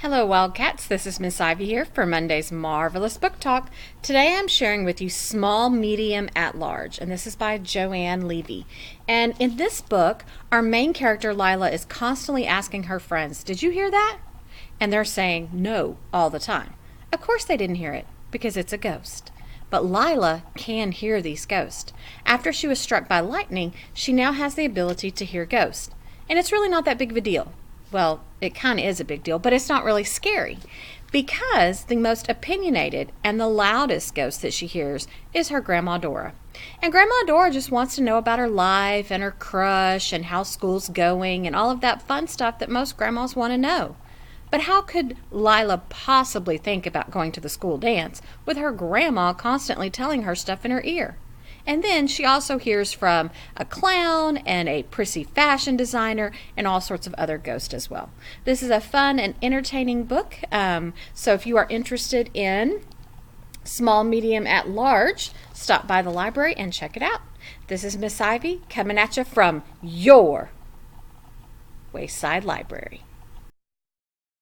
Hello, Wildcats. This is Miss Ivy here for Monday's Marvelous Book Talk. Today I'm sharing with you Small, Medium, at Large, and this is by Joanne Levy. And in this book, our main character, Lila, is constantly asking her friends, "Did you hear that?" And they're saying no all the time. Of course they didn't hear it, because it's a ghost. But Lila can hear these ghosts. After she was struck by lightning, she now has the ability to hear ghosts. And it's really not that big of a deal. Well, it kind of is a big deal, but it's not really scary because the most opinionated and the loudest ghost that she hears is her Grandma Dora. And Grandma Dora just wants to know about her life and her crush and how school's going and all of that fun stuff that most grandmas want to know. But how could Lila possibly think about going to the school dance with her grandma constantly telling her stuff in her ear? And then she also hears from a clown and a prissy fashion designer and all sorts of other ghosts as well. This is a fun and entertaining book. So if you are interested in Small, Medium, at Large, stop by the library and check it out. This is Miss Ivy coming at you from your Wayside Library.